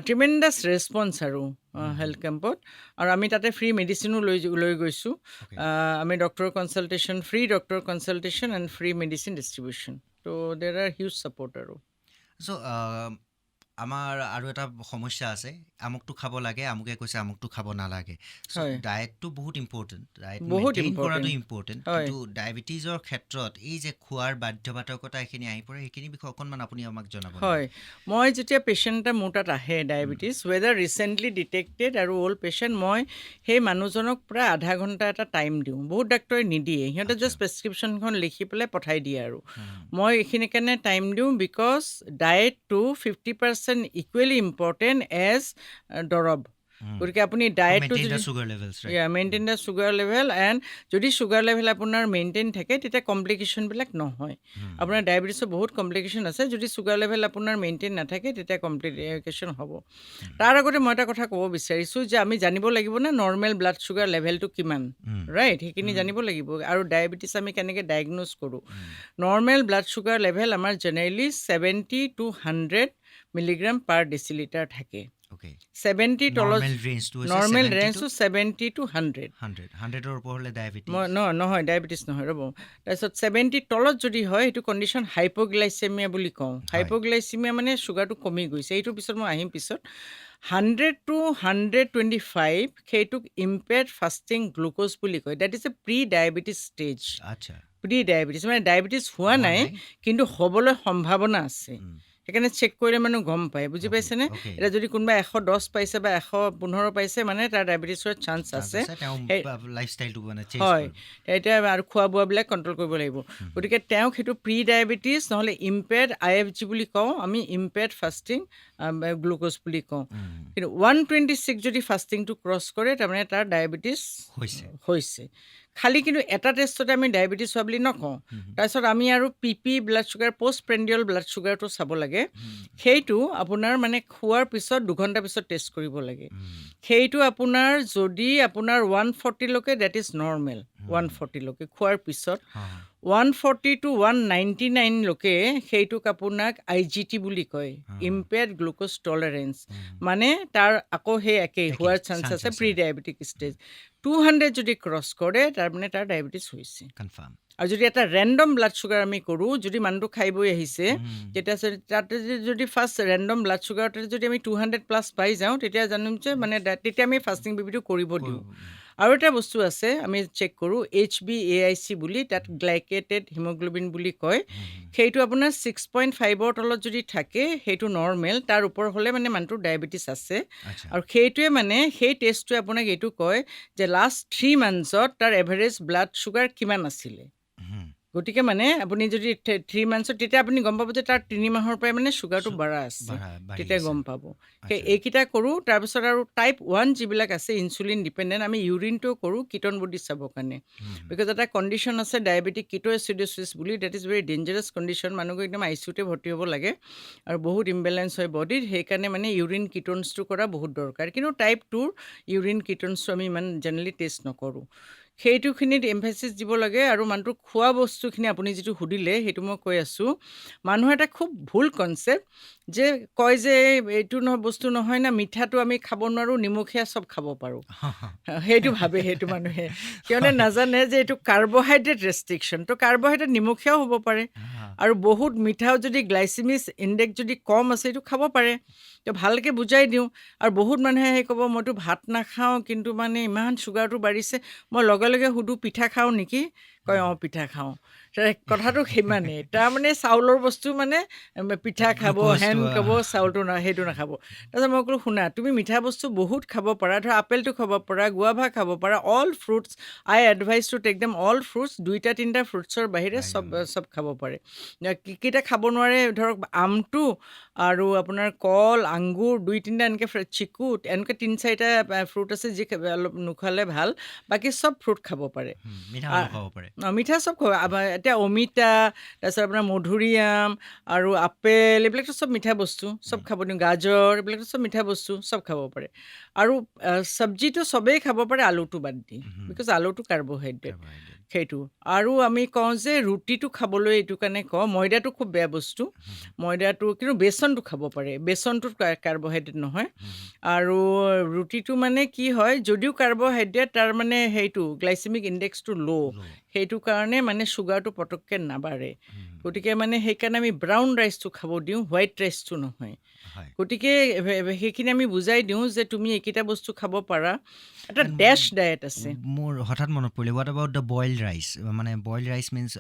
ট্ৰিমেণ্ডাছ ৰেছপন্স আৰু হেল্থ কেম্পত আৰু আমি তাতে ফ্ৰী মেডিচিনো লৈ গৈছোঁ অ'কে আমি doctor consultation free doctor consultation and free medicine distribution ত' দেৰ আৰ হিউজ ছাপৰ্ট আৰু চ' আমাৰ আৰু এটা সমস্যা আছে আমুকটো খাব লাগে আমুকে কৈছে আমুকটো খাব নালাগে চ' হয় ডায়েটটো বহুত ইম্পৰ্টেণ্ট ডায়েট বহুত মেইনটেইন কৰাটো ইম্পৰ্টেণ্ট ইম্পৰ্টেণ্ট হয় কিন্তু ডায়েবেটিছৰ ক্ষেত্ৰত এই যে খোৱাৰ বাধ্যবাধকতা এইখিনি আহি পৰে সেইখিনি বিষয়ে অকণমান আপুনি আমাক জনাব নেকি হয় মই যেতিয়া পেচেণ্ট এটা মোৰ তাত আহে ডায়েবেটিছ ৱেডাৰ ৰিচেণ্টলি ডিটেক্টেড আৰু অল্ড পেচেণ্ট মই সেই মানুহজনক প্ৰায় আধা ঘণ্টা এটা টাইম দিওঁ বহুত ডাক্তৰে নিদিয়ে সিহঁতে আচ্ছা জাষ্ট প্ৰেছক্ৰিপশ্যনখন লিখি পেলাই পঠাই দিয়ে আৰু হুম, মই এইখিনি কাৰণে টাইম দিওঁ বিকজ ডায়েটটো 50% ইকুৱেলি ইম্পৰ্টেণ্ট এজ দৰৱ হুম। গতিকে আপুনি To ডায়েটটো maintain the যদি sugar levels, right? Maintain the sugar level and যদি চুগাৰ লেভেল আপোনাৰ মেইনটেইন থাকে তেতিয়া কমপ্লিকেশ্যনবিলাক নহয় হুম, আপোনাৰ ডায়েবেটিছৰ বহুত কমপ্লিকেশ্যন আছে যদি চুগাৰ লেভেল আপোনাৰ মেইনটেইন নাথাকে তেতিয়া কমপ্লিকেশ্যন হ'ব তাৰ আগতে মই এটা কথা ক'ব বিচাৰিছোঁ যে আমি জানিব লাগিব না নৰ্মেল ব্লাড চুগাৰ লেভেলটো কিমান হুম, ৰাইট সেইখিনি জানিব লাগিব আৰু ডায়েবেটিছ আমি কেনেকৈ ডায়েগন'জ কৰোঁ হুম, নৰ্মেল ব্লাড চুগাৰ লেভেল আমাৰ generally 70 to 100 milligram per decilitre থাকে okay. 70 তলত Normal range to হৈছে নৰ্মেল 70 to ৰেঞ্জটো 70 to 100 100. 100 ৰ ওপৰ হ'লে ডায়েবেটিছ নহয় ডায়েবেটিছ নহয় ৰ'ব তাৰপিছত 70 তলত যদি হয় সেইটো কণ্ডিশ্যন হাইপ'গ্লাইচেমিয়া বুলি কওঁ হয় হাইপ'গ্লাইচেমিয়া মানে চুগাৰটো কমি গৈছে এইটোৰ পিছত মই আহিম পিছত 100 to 125 সেইটোক ইম্পেয়াৰ্ড ফাষ্টিং গ্লুক'জ বুলি কয় that is a pre diabetes stage আচ্ছা প্ৰি ডায়েবেটিছ মানে ডায়েবেটিছ হোৱা নাই কিন্তু হ'বলৈ সম্ভাৱনা আছে হুম, সেইকাৰণে চেক কৰিলে মানুহ গম পায় বুজি okay, পাইছেনে okay. এতিয়া যদি কোনোবা 110 পাইছে বা 115 পাইছে মানে তাৰ ডায়েবেটিছৰ চান্স Chance আছে তেওঁ সেই লাইফষ্টাইলটো মানে চেঞ্জ হয় কৰিব এতিয়া আৰু খোৱা বোৱাবিলাক কণ্ট্ৰল কৰিব লাগিব গতিকে তেওঁক সেইটো প্ৰি ডায়েবেটিছ নহ'লে ইম্পেয়াৰ্ড IFG বুলি কওঁ আমি ইম্পেয়াৰ্ড ফাষ্টিং গ্লুক'জ বুলি কওঁ হুম, কিন্তু 126 যদি ফাষ্টিংটো ক্ৰছ কৰে তাৰমানে তাৰ ডায়েবেটিছ হৈছে হৈছে খালি কিন্তু এটা টেষ্টতে আমি ডায়েবেটিছ হোৱা বুলি নকওঁ হুম, তাৰপিছত আমি আৰু PP blood sugar post prandial blood চুগাৰটো চাব লাগে হুম, সেইটো আপোনাৰ মানে খোৱাৰ পিছত 2 ঘণ্টা পিছত টেষ্ট কৰিব লাগে হুম, সেইটো আপোনাৰ যদি আপোনাৰ 140 লৈকে ডেট ইজ নৰ্মেল হুম, 140 লৈকে খোৱাৰ পিছত হা, 140 to 199 লৈকে সেইটোক আপোনাক IGT বুলি কয় হা, ইম্পেয়াৰ্ড গ্লুক'জ টলাৰেঞ্চ হুম, মানে তাৰ আকৌ সেই একেই একেই, হোৱাৰ চান্স chance আছে আছে। প্ৰি ডায়েবেটিক ষ্টেজ 200 যদি ক্ৰছ কৰে তাৰমানে তাৰ ডায়েবেটিছ হৈছে কনফাৰ্ম আৰু যদি এটা ৰেণ্ডম ব্লাড চুগাৰ আমি কৰোঁ যদি মানুহটো খাই বৈ আহিছে তেতিয়া তাতে যদি ফাৰ্ষ্ট ৰেণ্ডম ব্লাড চুগাৰতে যদি আমি 200 প্লাছ পাই যাওঁ তেতিয়া জানিম যে মানে তেতিয়া আমি ফাষ্টিং বেবিটো কৰিব দিওঁ আৰু এটা বস্তু আছে আমি চেক কৰোঁ HbA1c বুলি তাত গ্লাইকেটেড হিমগ্ল'বিন বুলি কয় সেইটো আপোনাৰ 6.5ৰ তলত যদি থাকে সেইটো নৰ্মেল তাৰ ওপৰ হ'লে মানে মানুহটোৰ ডায়েবেটিছ আছে আচ্ছা আৰু সেইটোৱে মানে সেই টেষ্টটোৱে আপোনাক এইটো কয় যে লাষ্ট 3 মান্থছত তাৰ এভাৰেজ ব্লাড চুগাৰ কিমান আছিলে হুম, গতিকে মানে আপুনি যদি 3 মান্থছত তেতিয়া আপুনি গম পাব যে তাৰ 3 মাহৰ পৰাই মানে চুগাৰটো বাঢ়া আছে বাঢ়ি তেতিয়া আছে। গম পাব সেই আচ্ছা। এইকেইটা কৰোঁ তাৰপিছত আৰু টাইপ 1 যিবিলাক আছে ইনচুলিন ডিপেণ্ডেণ্ট আমি ইউৰিনটো কৰোঁ কিটন বডি চাবৰ কাৰণে হুম, বিকজ এটা কণ্ডিশ্যন আছে ডায়েবেটিক কিটোএচিডোচিছ বুলি that is very dangerous condition মানুহক একদম ICUতে ভৰ্তি হ'ব লাগে আৰু বহুত ইম্বেলেঞ্চ হয় বডিত সেইকাৰণে মানে ইউৰিন কিটনছটো কৰা বহুত দৰকাৰ কিন্তু টাইপ 2ৰ ইউৰিন কিটনছটো আমি ইমান জেনেৰেলি টেষ্ট নকৰোঁ সেইটোখিনিত এমফেচিছ দিব লাগে আৰু মানুহটোৰ খোৱা বস্তুখিনি আপুনি যিটো সুধিলে সেইটো মই কৈ আছোঁ মানুহৰ এটা খুব ভুল কনচেপ্ট যে কয় যে এইটো বস্তু নহয় না মিঠাটো আমি খাব নোৱাৰোঁ নিমখীয়া চব খাব পাৰোঁ সেইটো ভাবে সেইটো মানুহে সিহঁতে নাজানে যে এইটো কাৰ্বহাইড্ৰেট ৰেষ্ট্ৰিকশ্যন তো কাৰ্বহাইড্ৰেট নিমখীয়াও হ'ব পাৰে হা, আৰু বহুত মিঠাও যদি গ্লাইচিমিছ ইণ্ডেক্স যদি কম আছে সেইটো খাব পাৰে তো ভালকৈ বুজাই দিওঁ আৰু বহুত মানুহে সেই ক'ব মইতো ভাত নাখাওঁ কিন্তু মানে ইমান চুগাৰটো বাঢ়িছে মই লগে লগে সুধোঁ পিঠা খাওঁ নেকি কয় অঁ পিঠা খাওঁ কথাটো সিমানেই তাৰমানে চাউলৰ বস্তু মানে পিঠা খাব গ্লুক'জটো, হেন খাব চাউলটো সেইটো নাখাব তাৰপিছত মই ক'লো শুনা তুমি মিঠা বস্তু বহুত খাব পাৰা ধৰা আপেলটো খাব পাৰা গুৱাভা খাব পাৰা all fruits I advise to take them all fruits 2-3টা ফ্ৰুটছৰ বাহিৰে চব খাব পাৰে কেইটা খাব নোৱাৰে ধৰক আমটো আৰু আপোনাৰ কল আঙুৰ 2-3টা এনেকৈ চিকু এনেকৈ 3-4টা ফ্ৰুট আছে যি অলপ নোখোৱালে ভাল বাকী চব ফ্ৰুট খাব পাৰে মিঠা অলপ খাব পাৰে মিঠা চব খাব এতিয়া অমিতা তাৰপিছত আপোনাৰ মধুৰিআম আৰু আপেল এইবিলাকতো চব মিঠা বস্তু চব খাব দিওঁ গাজৰ এইবিলাকতো চব মিঠা বস্তু চব খাব পাৰে আৰু চব্জিটো চবেই খাব পাৰে আলুটো বাদ দি বিকজ আলুটো কাৰ্বহাইড্ৰেট সেইটো আৰু আমি কওঁ যে ৰুটিটো খাবলৈ এইটো কাৰণে কওঁ ময়দাটো খুব বেয়া বস্তু ময়দাটো কিন্তু বেচনটো খাব পাৰে বেচনটোত কাৰ্বহাইড্ৰেট নহয় আৰু ৰুটিটো মানে কি হয় যদিও কাৰ্বহাইড্ৰেট তাৰ মানে সেইটো গ্লাইচেমিক ইণ্ডেক্সটো ল' সেইটো কাৰণে মানে চুগাৰটো পটককৈ নাবাঢ়ে গতিকে মানে সেইকাৰণে আমি ব্ৰাউন ৰাইচটো খাব দিওঁ হোৱাইট ৰাইচটো নহয় গতিকে সেইখিনি আমি বুজাই দিওঁ যে তুমি এইকেইটা বস্তু খাব পাৰা এটা ডেছ ডায়েট আছে মোৰ হঠাৎ মনত পৰিলে what about the boil rice মানে বইল ৰাইচ মিনছ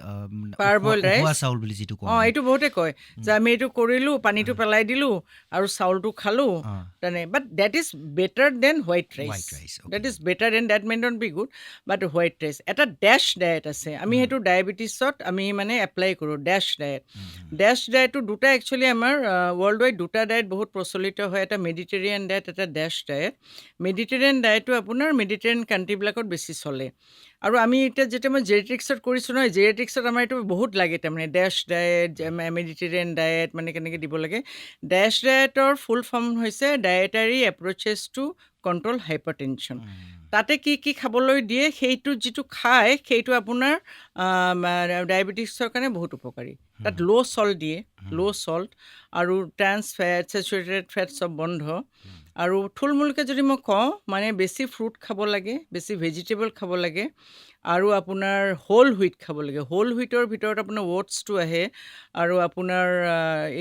পাৰবইল ৰাইচ চাউল বুলি যিটো কওঁ এইটো বহুতে কয় যে আমি এইটো কৰিলোঁ পানীটো পেলাই দিলোঁ আৰু চাউলটো খালোঁ তেনে but that is better than white rice that is better than that may not be good but white rice এটা ডেছ ডায়েট আছে আমি সেইটো ডায়েবেটিছত আমি মানে এপ্লাই কৰোঁ ডেছ ডায়েটটো দুটা একচুৱেলি আমাৰ ৱৰ্ল্ড ৱাইড দুটা ডায়েট বহুত প্ৰচলিত হয় এটা মেডিটেৰিয়ান ডায়েট এটা ডেছ ডায়েট মেডিটেৰিয়ান ডায়েটটো আপোনাৰ মেডিটেৰিয়ান কাণ্ট্ৰিবিলাকত বেছি চলে আৰু আমি এতিয়া যেতিয়া মই জেনেটিক্সত কৰিছোঁ নহয় জেনেটিক্সত আমাৰ এইটো বহুত লাগে তাৰমানে ডেছ ডায়েট মেডিটেৰিয়ান ডায়েট মানে কেনেকৈ দিব লাগে ডেছ ডায়েটৰ ফুল ফৰ্ম হৈছে ডায়েটাৰী এপ্ৰ'চেছ টু কণ্ট্ৰল হাইপাৰটেনশ্যন তাতে কি কি খাবলৈ দিয়ে সেইটো যিটো খায় সেইটো আপোনাৰ ডায়েবেটিছৰ কাৰণে বহুত উপকাৰী তাত ল' চল্ট দিয়ে ল' চল্ট আৰু ট্ৰান্স ফেট চেচুৰেটেড ফেট চব বন্ধ আৰু থুলমূলকৈ যদি মই কওঁ মানে বেছি ফ্ৰুট খাব লাগে বেছি ভেজিটেবল খাব লাগে আৰু আপোনাৰ হোল হুইট খাব লাগে হোল হুইটৰ ভিতৰত আপোনাৰ অ'টছটো আহে আৰু আপোনাৰ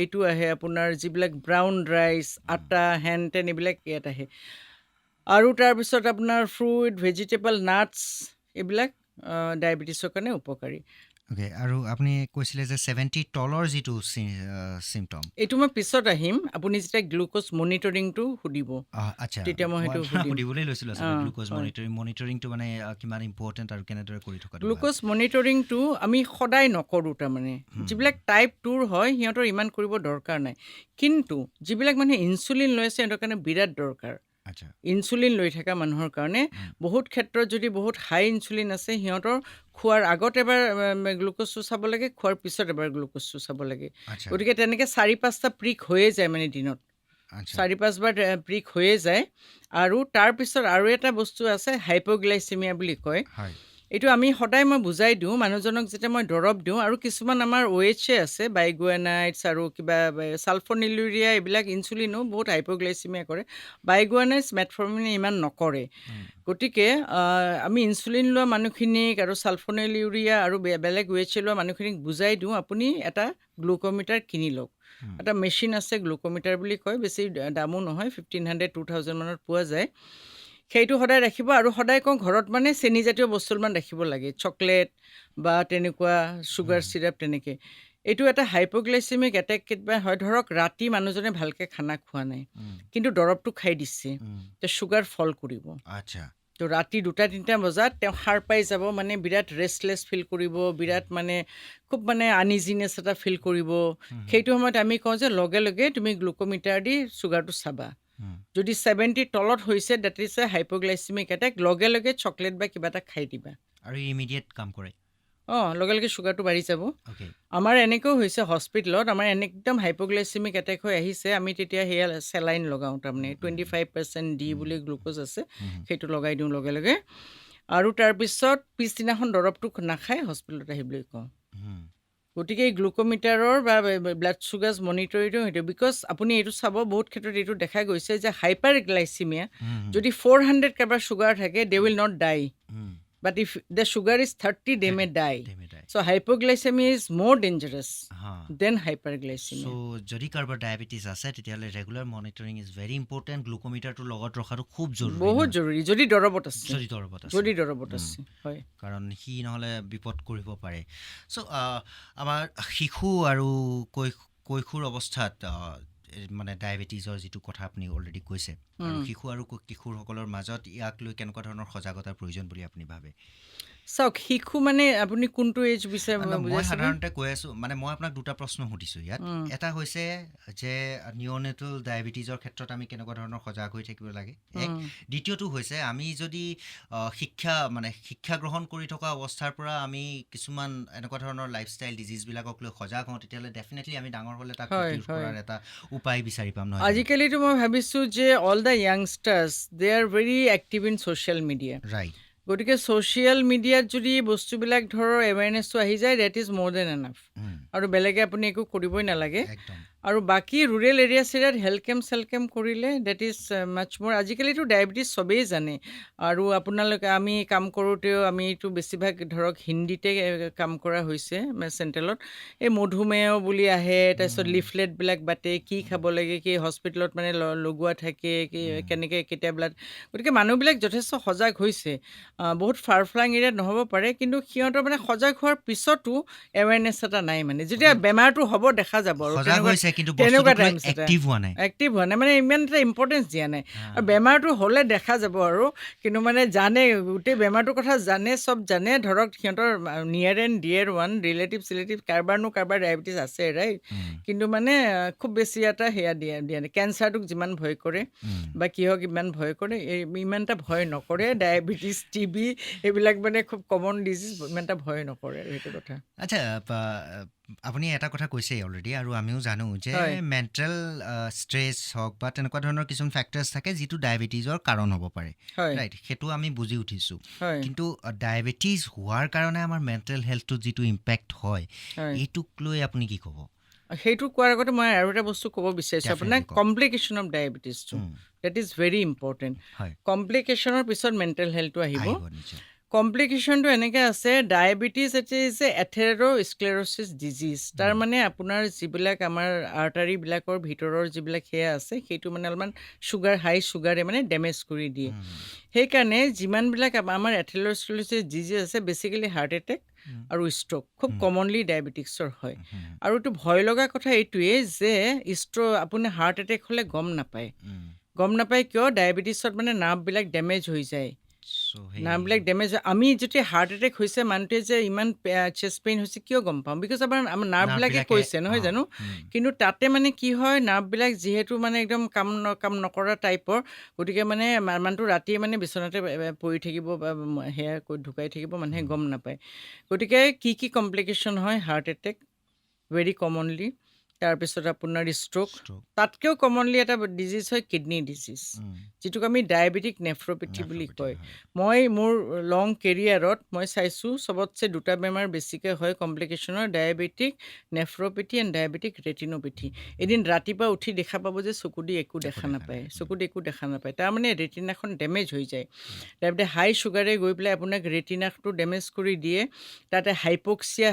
এইটো আহে আপোনাৰ যিবিলাক ব্ৰাউন ৰাইচ আটা হেন তেন এইবিলাক ইয়াত আহে আৰু তাৰপিছত আপোনাৰ ফ্ৰুইট ভেজিটেবল নাটছ এইবিলাক ডায়েবেটিছৰ কাৰণে উপকাৰী অ'কে আৰু আপুনি কৈছিলে যে 70 তলৰ যিটো চিমটম এইটো মই পিছত আহিম আপুনি যেতিয়া গ্লুক'জ মনিটৰিংটো সুধিব আচ্ছা তেতিয়া মই সেইটো সুধিবলৈ লৈছিলোঁ গ্লুক'জ মনিটৰিংটো মানে কিমান ইম্পৰ্টেণ্ট আৰু কেনেদৰে কৰি থকা গ্লুক'জ মনিটৰিংটো আমি সদায় নকৰোঁ তাৰমানে যিবিলাক টাইপ 2ৰ হয় সিহঁতৰ ইমান কৰিব দৰকাৰ নাই কিন্তু যিবিলাক মানুহে ইনচুলিন লৈ আছে সিহঁতৰ কাৰণে বিৰাট দৰকাৰ ইনচুলিন লৈ থকা মানুহৰ কাৰণে বহুত ক্ষেত্ৰত যদি বহুত হাই ইনচুলিন আছে সিহঁতৰ খোৱাৰ আগত এবাৰ গ্লুক'জটো চাব লাগে খোৱাৰ পিছত এবাৰ গ্লুক'জটো চাব লাগে গতিকে তেনেকৈ 4-5টা প্ৰিক হৈয়ে যায় মানে দিনত 4-5 বাৰ প্ৰিক হৈয়ে যায় আৰু তাৰপিছত আৰু এটা বস্তু আছে হাইপ'গ্লাইচেমিয়া বুলি কয় এইটো আমি সদায় মই বুজাই দিওঁ মানুহজনক যেতিয়া মই দৰৱ দিওঁ আৰু কিছুমান আমাৰ OHA আছে বাইগুৱানাইটছ আৰু কিবা ছালফনিলুৰিয়া এইবিলাক ইনচুলিনো বহুত হাইপ'গ্লাইচেমিয়া কৰে বাইগুৱানাইটছ মেটফৰ্মিনে ইমান নকৰে গতিকে আমি ইনচুলিন লোৱা মানুহখিনিক আৰু ছালফনিলুৰিয়া আৰু বেলেগ OHA লোৱা মানুহখিনিক বুজাই দিওঁ আপুনি এটা গ্লুক'মিটাৰ কিনি লওক এটা মেচিন আছে গ্লুক'মিটাৰ বুলি কয় বেছি দামো নহয় 1500-2000 মানত পোৱা যায় সেইটো সদায় ৰাখিব আৰু সদায় কওঁ ঘৰত মানে চেনিজাতীয় বস্তুমান ৰাখিব লাগে চকলেট বা তেনেকুৱা চুগাৰ চিৰাপ তেনেকৈ এইটো এটা হাইপ'গ্লাইচেমিক এটেক কেতিয়াবা হয় ধৰক ৰাতি মানুহজনে ভালকৈ খানা খোৱা নাই কিন্তু দৰৱটো খাই দিছে তে চুগাৰ ফল কৰিব তো ৰাতি 2-3টা বজাত তেওঁ সাৰ পাই যাব মানে বিৰাট ৰেষ্টলেছ ফিল কৰিব বিৰাট মানে খুব মানে আনইজিনেছ এটা ফিল কৰিব সেইটো সময়ত আমি কওঁ যে লগে লগে তুমি গ্লুক'মিটাৰ দি চুগাৰটো চাবা যদি 70 তলত হৈছে that is a hypoglycemic attack লগে লগে চকলেট বা কিবা এটা খাই দিবা আৰু ইমিডিয়েট কাম কৰে লগে লগে চুগাৰটো বাঢ়ি যাব আমাৰ এনেকৈও হৈছে হস্পিটেলত আমাৰ একদম হাইপ'গ্লাইচেমিক এটেক হৈ আহিছে আমি তেতিয়া সেয়া চেলাইন লগাওঁ তাৰমানে 25% ডি বুলি গ্লুক'জ আছে সেইটো লগাই দিওঁ লগে লগে আৰু তাৰপিছত পিছদিনাখন দৰৱটো নাখাই হস্পিটেলত আহিবলৈ কওঁ গতিকে এই গ্লুক'মিটাৰৰ বা ব্লাড চুগাৰ মনিটৰিংটো সেইটো বিকজ আপুনি এইটো চাব বহুত ক্ষেত্ৰত এইটো দেখা গৈছে যে হাইপাৰ গ্লাইচেমিয়া যদি 400 কাৰোবাৰ চুগাৰ থাকে they will not dye But if the sugar is 30, they may die. They may die. So hypoglycemia is more dangerous হা than চ' hyperglycemia. যদি কাৰোবাৰ ডায়েবেটিছ আছে তেতিয়াহ'লে regular monitoring is very important গ্লুক'মিটাৰটো লগত ৰখাটো খুব জৰুৰী বহুত জৰুৰী যদি দৰবত আছে, যদি দৰবত আছে যদি দৰবত আছে, হয়। কাৰণ সি নহ'লে বিপদ কৰিব পাৰে চ' আমাৰ শিশু আৰু কৈশোৰ অৱস্থাত মানে ডায়েবেটিছৰ যিটো কথা আপুনি অলৰেডি কৈছে আৰু শিশু আৰু কিশোৰসকলৰ মাজত ইয়াক লৈ কেনেকুৱা ধৰণৰ সজাগতাৰ প্ৰয়োজন বুলি আপুনি ভাবে চাওক শিশু মানে আপুনি কোনটো এজ বিচাৰে মই বুজাইছে সাধাৰণতে কৈ আছোঁ মানে মই আপোনাক দুটা প্ৰশ্ন সুধিছোঁ ইয়াত এটা হৈছে যে নিঅ'নেটেল ডায়েবেটিছৰ ক্ষেত্ৰত আমি কেনেকুৱা ধৰণৰ সজাগ হৈ থাকিব লাগে এক দ্বিতীয়টো হৈছে আমি যদি শিক্ষা গ্ৰহণ কৰি থকা অৱস্থাৰ পৰা আমি কিছুমান এনেকুৱা ধৰণৰ লাইফষ্টাইল ডিজিজবিলাকক লৈ সজাগ হওঁ তেতিয়াহ'লে ডেফিনেটলি আমি ডাঙৰ হ'লে তাক প্ৰতিৰোধ কৰাৰ এটা উপায় বিচাৰি পাম নহয় আজিকালিতো মই ভাবিছোঁ যে all the youngsters they are very active in social media right গতিকে ছ'চিয়েল মিডিয়াত যদি বস্তুবিলাক ধৰক এৱেৰনেছটো আহি যায় that is more than enough আৰু বেলেগে আপুনি একো কৰিবই নালাগে একদম আৰু বাকী ৰুৰেল এৰিয়া চেৰিয়াত হেল্থ কেম্প কৰিলে ডেট ইজ মাছ মোৰ আজিকালিতো ডায়েবেটিছ চবেই জানে আৰু আপোনালোকে আমি কাম কৰোঁতেও আমিতো বেছিভাগ ধৰক হিন্দীতে কাম কৰা হৈছে চেণ্ট্ৰেলত এই মধুমেহ বুলি আহে তাৰপিছত লিফলেটবিলাক বাটে কি খাব লাগে কি হস্পিটেলত মানে লগোৱা থাকে কি কেনেকৈ কেতিয়াবিলাক গতিকে মানুহবিলাক যথেষ্ট সজাগ হৈছে বহুত ফাৰফ্লাং এৰিয়াত নহ'ব পাৰে কিন্তু সিহঁতৰ মানে সজাগ হোৱাৰ পিছতো এৱেৰনেছ এটা নাই মানে যেতিয়া বেমাৰটো হ'ব দেখা যাব আৰু তেনেকুৱা টাইম এক্টিভ হোৱা নাই মানে ইমান এটা ইম্পৰ্টেঞ্চ দিয়া নাই আৰু বেমাৰটো হ'লে দেখা যাব আৰু কিন্তু মানে জানে গোটেই বেমাৰটোৰ কথা জানে চব জানে ধৰক সিহঁতৰ near and dear one relative কাৰোবাৰ ডায়েবেটিছ আছে ৰাইট কিন্তু মানে খুব বেছি এটা সেয়া দিয়া নাই কেঞ্চাৰটোক যিমান ভয় কৰে বা কিহক ইমান ভয় কৰে ইমান এটা ভয় নকৰে ডায়েবেটিছ টিবি এইবিলাক মানে খুব কমন ডিজিজ ইমান এটা ভয় নকৰে আৰু সেইটো কথা আচ্ছা আপুনি এটা কথা কৈছেই অলৰেডি আৰু আমিও জানো যে মেণ্টেল ষ্ট্ৰেছ হওক বা তেনেকুৱা ধৰণৰ কিছুমান ফেক্টৰ্ছ থাকে যিটো ডায়েবেটিছৰ কাৰণ হ'ব পাৰে ৰাইট সেইটো আমি বুজি উঠিছোঁ কিন্তু ডায়েবেটিছ হোৱাৰ কাৰণে আমাৰ মেণ্টেল হেল্থটোত যিটো ইম্পেক্ট হয় এইটোক লৈ আপুনি কি ক'ব সেইটো কোৱাৰ আগতে মই আৰু এটা বস্তু ক'ব বিচাৰিছোঁ আপোনাৰ কমপ্লিকেশ্যন অফ ডায়েবেটিছটো ডেট ইজ ভেৰি ইম্পৰ্টেণ্ট কমপ্লিকেশ্যনৰ পিছত মেণ্টেল হেল্থটো আহিব কমপ্লিকেশ্যনটো এনেকৈ আছে ডায়েবেটিছ ইজ এথেৰ'স্ক্লেৰ'ছিছ ডিজিজ তাৰমানে আপোনাৰ যিবিলাক আমাৰ আৰ্টাৰীবিলাকৰ ভিতৰৰ যিবিলাক সেয়া আছে সেইটো মানে অলপমান হাই চুগাৰে মানে ডেমেজ কৰি দিয়ে সেইকাৰণে যিমানবিলাক আমাৰ এথেৰ'স্ক্লেৰ'ছিছ ডিজিজ আছে বেচিকেলি হাৰ্ট এটেক আৰু ষ্ট্ৰ'ক খুব কমনলি ডায়েবেটিক্সৰ হয় আৰু এইটো ভয় লগা কথা এইটোৱেই যে আপুনি হাৰ্ট এটেক হ'লে গম নাপায় কিয় ডায়েবেটিছত মানে নাৰ্ভবিলাক ডেমেজ হৈ যায় নাৰ্ভবিলাক ডেমেজ হয় আমি যেতিয়া হাৰ্ট এটেক হৈছে মানুহটোৱে যে ইমান চেষ্ট পেইন হৈছে কিয় গম পাওঁ বিকজ আমাৰ নাৰ্ভবিলাকে কৈছে নহয় জানো কিন্তু তাতে মানে কি হয় নাৰ্ভবিলাক যিহেতু মানে একদম কাম নকৰা টাইপৰ গতিকে মানে মানুহটো ৰাতিয়ে মানে বিচনাতে পৰি থাকিব বা সেয়া ঢুকাই থাকিব মানুহে গম নাপায় গতিকে কি কমপ্লিকেশ্যন হয় হাৰ্ট এটেক ভেৰি কমনলি তাৰপিছত আপোনাৰ ষ্ট্ৰ'ক তাতকৈও কমনলি এটা ডিজিজ হয় কিডনী ডিজিজ যিটোক আমি ডায়েবেটিক নেফ্ৰ'পেথি বুলি কয় মই মোৰ লং কেৰিয়াৰত মই চাইছোঁ চবতছে দুটা বেমাৰ বেছিকৈ হয় কমপ্লিকেশ্যনৰ ডায়েবেটিক নেফ্ৰ'পেথি এণ্ড ডায়েবেটিক ৰেটিনোপেথি এদিন ৰাতিপুৱা উঠি দেখা পাব যে চকু দি একো দেখা নাপায় তাৰমানে ৰেটিনাখন ডেমেজ হৈ যায় তাৰপিছত হাই চুগাৰে গৈ পেলাই আপোনাক ৰেটিনাটো ডেমেজ কৰি দিয়ে তাতে হাইপক্সিয়া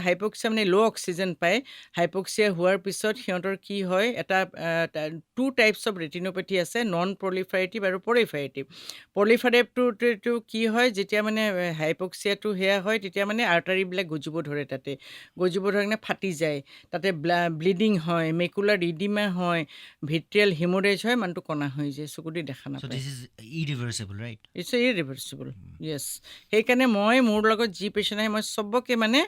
মানে ল' অক্সিজেন পায় হাইপক্সিয়া হোৱাৰ পিছত সিহঁতৰ কি হয় এটা 2 টাইপছ অফ ৰেটিনোপেথি আছে নন প্ৰলিফাৰেটিভ আৰু প্ৰলিফাৰেটিভটো কি হয় যেতিয়া মানে হাইপক্সিয়াটো সেয়া হয় তেতিয়া মানে আৰ্টাৰীবিলাক গজিব ধৰে কিনে ফাটি যায় তাতে ব্লিডিং হয় মেকুলাৰ ইডিমা হয় ভিট্ৰিয়েল হিমৰেজ হয় মানুহটো কণা হৈ যায় চকুদি দেখা নাপায় ইটছ ইৰিভাৰ্চিবল য়েছ সেইকাৰণে মই মোৰ লগত যি পেচেণ্ট আহে মই চবকে মানে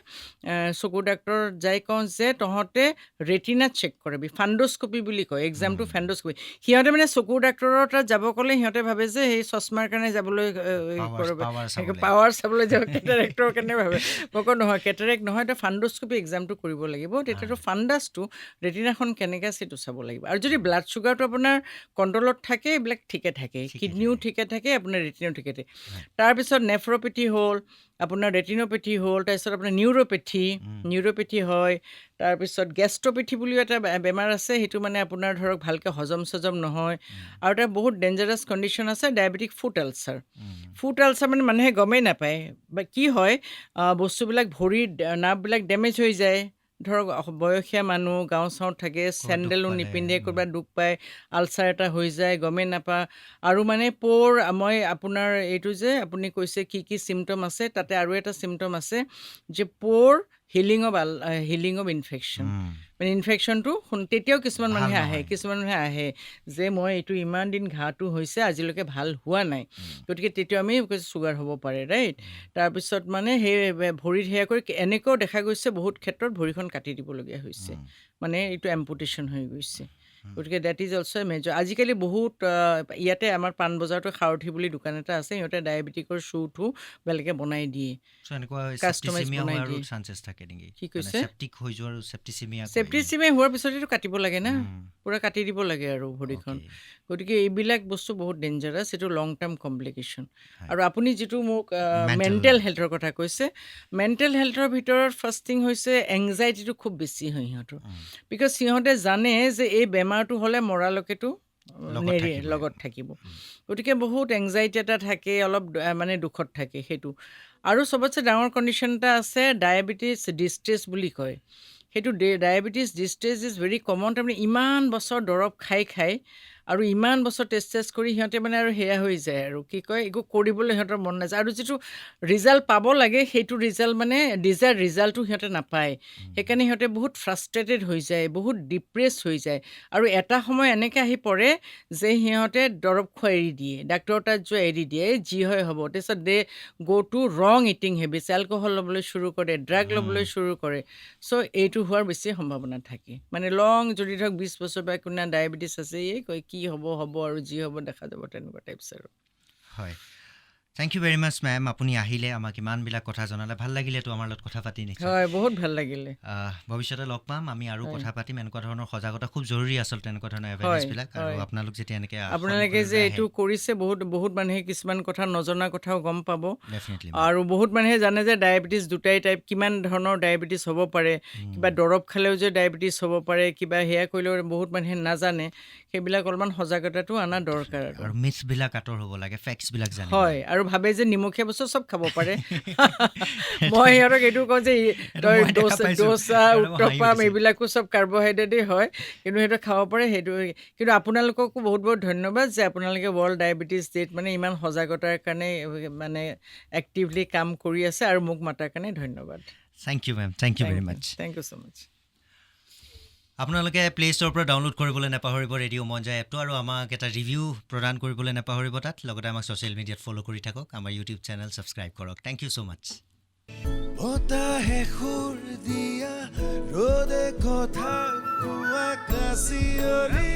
চকু ডাক্তৰ যাই কওঁ যে তহঁতে ৰেটিনা চেক কৰাবি ফাণ্ডস্কপি বুলি কয় এক্সামটো ফাণ্ডস্কপি সিহঁতে মানে চকুৰ ডাক্তৰৰ তাত যাব ক'লে সিহঁতে ভাবে যে সেই চশমাৰ কাৰণে যাবলৈ পাৱাৰ চাবলৈ যাব কেটাৰেক্টৰ কাৰণে ভাবে মই কওঁ নহয় কেটাৰেক্ট নহয় এতিয়া ফাণ্ডস্কপি এক্সামটো কৰিব লাগিব তেতিয়াতো ফাণ্ডাছটো ৰেটিনাখন কেনেকৈ আছে সেইটো চাব লাগিব আৰু যদি ব্লাড চুগাৰটো আপোনাৰ কণ্ট্ৰলত থাকে এইবিলাক ঠিকে থাকে কিডনিও ঠিকে থাকে আপোনাৰ ৰেটিনাও ঠিকে থাকে তাৰপিছত নেফ্ৰ'পেথি হ'ল আপোনাৰ ৰেটিনোপেথি হ'ল, তাৰপিছত আপোনাৰ নিউৰোপেথি হয়, তাৰপিছত গেষ্ট্ৰপেথি বুলিও এটা বেমাৰ আছে, সেইটো মানে আপোনাৰ ধৰক ভালকৈ হজম নহয়। আৰু এটা বহুত ডেঞ্জাৰাছ কণ্ডিশ্যন আছে diabetic foot ulcer. Foot ulcer মানে মানুহে গমেই নাপায় বা কি হয়, বস্তুবিলাক ভৰিৰ নাৰ্ভবিলাক ডেমেজ হৈ যায়। ধৰক বয়সীয়া মানুহ গাঁও চাওঁত থাকে, চেণ্ডেলো নিপিন্ধে, ক'ৰবাত দুখ পায়, আলচাৰ এটা হৈ যায়, গমেই নাপা। আৰু মানে মই আপোনাৰ এইটো যে আপুনি কৈছে কি কি চিমটম আছে, তাতে আৰু এটা চিমটম আছে যে হিলিং অফ ইনফেকশ্যন। মানে ইনফেকশ্যনটো তেতিয়াও কিছুমান মানুহে আহে যে মই এইটো ইমান দিন ঘাঁটো হৈছে আজিলৈকে ভাল হোৱা নাই, গতিকে তেতিয়া আমি চুগাৰ হ'ব পাৰে, ৰাইট। তাৰপিছত মানে সেই ভৰিত সেয়া কৰি এনেকুৱাও দেখা গৈছে বহুত ক্ষেত্ৰত ভৰিখন কাটি দিবলগীয়া হৈছে, মানে এইটো এম্পুটেশ্যন হৈ গৈছে। গতিকে that is also' a major. আজিকালি বহুত ইয়াতে আমাৰ পাণবজাৰতো সাৰথি বুলি দোকান এটা আছে, সিহঁতে ডায়েবেটিকৰ শ্বুটো বেলেগে বনাই দিয়ে, কাষ্টমাইজ বনাই দিয়ে। কি কৈছে? চেপ্টিচিমিয়া হোৱাৰ পিছতেতো কাটিব লাগে না, পূৰা কাটি দিব লাগে আৰু ভৰিখন। গতিকে এইবিলাক বস্তু বহুত ডেঞ্জাৰাছ, এইটো লং টাৰ্ম কমপ্লিকেশ্যন। আৰু আপুনি যিটো মোক মেণ্টেল হেল্থৰ কথা কৈছে, মেণ্টেল হেল্থৰ ভিতৰত ফাৰ্ষ্ট থিং হৈছে এংজাইটিটো খুব বেছি হয় সিহঁতৰ, বিকজ সিহঁতে জানে যে এই বেমাৰটো হ'লে মৰালৈকেতো লগত থাকিব। গতিকে বহুত এংজাইটি এটা থাকে, অলপ মানে দুখত থাকে সেইটো। আৰু চবতছে ডাঙৰ কণ্ডিশ্যন এটা আছে ডায়েবেটিছ ডিষ্ট্ৰেছ বুলি কয়। সেইটো diabetes distress is very common. তাৰমানে ইমান বছৰ দৰৱ খাই আৰু ইমান বছৰ টেষ্ট কৰি সিহঁতে মানে আৰু সেয়া হৈ যায় আৰু কি কয়, একো কৰিবলৈ সিহঁতৰ মন নাযায়। আৰু যিটো ৰিজাল্ট পাব লাগে সেইটো ৰিজাল্টটো সিহঁতে নাপায়। সেইকাৰণে সিহঁতে বহুত ফ্ৰাষ্ট্ৰেটেড হৈ যায়, বহুত ডিপ্ৰেছ হৈ যায়। আৰু এটা সময় এনেকৈ আহি পৰে যে সিহঁতে দৰৱ খোৱা এৰি দিয়ে, ডাক্তৰৰ তাত যোৱা এৰি দিয়ে, যি হয় হ'ব। তাৰপিছত গ' টু ৰং ইটিং হেবিটছ, এলকহল ল'বলৈ চুৰু কৰে, ড্ৰাগ ল'বলৈ চুৰু কৰে। চ' এইটো হোৱাৰ বেছি সম্ভাৱনা থাকে। মানে যদি ধৰক 20 বছৰ বা কোনে ডায়েবেটিছ আছে, এই কয় কি হ'ব আৰু যি হ'ব দেখা যাব, তেনেকুৱা টাইপছ আৰু। হয়, thank you very much ma'am, আপুনি আহিলে আমাক ইমানবিলাক কথা জনালে, ভাল লাগিলেতো আমাৰ লগত কথা পাতি। নিশ্চয় হয়, বহুত ভাল লাগিলে। ভৱিষ্যতে লগ পাম, আমি আৰু কথা পাতিম। এনেকুৱা ধৰণৰ সজাগতা খুব জৰুৰী আচলতে, এনেকুৱা ধৰণৰ এৱেৰনেছবিলাক। আৰু আপোনালোক যেতিয়া এনেকৈ আপোনালোকে যে এইটো কৰিছে, বহুত মানুহে কিছুমান কথা নজনা কথাও গম পাব। ডেফিনেটলি। আৰু বহুত মানুহে জানে যে ডায়েবেটিছ দুটাই টাইপ, কিমান ধৰণৰ ডায়েবেটিছ হ'ব পাৰে, কিবা দৰৱ খালেও যে ডায়েবেটিছ হ'ব পাৰে, কিবা সেয়া কৰিলেও বহুত মানুহে নাজানে। সেইবিলাক অলপমান সজাগতাটো অনা দৰকাৰ আৰু মিথবিলাক আঁতৰ হ'ব লাগে, ফেক্টছবিলাক জানিব। হয়, আৰু ভাবে যে নিমখীয়া বস্তু চব খাব পাৰে। মই সিহঁতক এইটো কওঁ যে তই ডোচা, উত্তপ্পাম এইবিলাকো চব কাৰ্বহাইড্ৰেটেই হয়, কিন্তু সেইটো খাব পাৰে। সেইটো কিন্তু আপোনালোককো বহুত ধন্যবাদ যে আপোনালোকে ৱৰ্ল্ড ডায়েবেটিছ ডেত মানে ইমান সজাগতাৰ কাৰণে মানে এক্টিভলি কাম কৰি আছে, আৰু মোক মাতাৰ কাৰণে ধন্যবাদ। Thank you ma'am, thank you very much. Thank you so' much. আপোনালোকে প্লে' ষ্ট'ৰৰ পৰা ডাউনলোড কৰিবলৈ নাপাহৰিব ৰেডিঅ' মঞ্জা এপটো, আৰু আমাক এটা ৰিভিউ প্ৰদান কৰিবলৈ নাপাহৰিব তাত। লগতে আমাক ছ'চিয়েল মিডিয়াত ফ'ল' কৰি থাকক, আমাৰ ইউটিউব চেনেল ছাবস্ক্ৰাইব কৰক। থেংক ইউ ছ' মাছ। সুৰ দিয়া ৰ'দে কথা কোৱা কাচিয়ৰী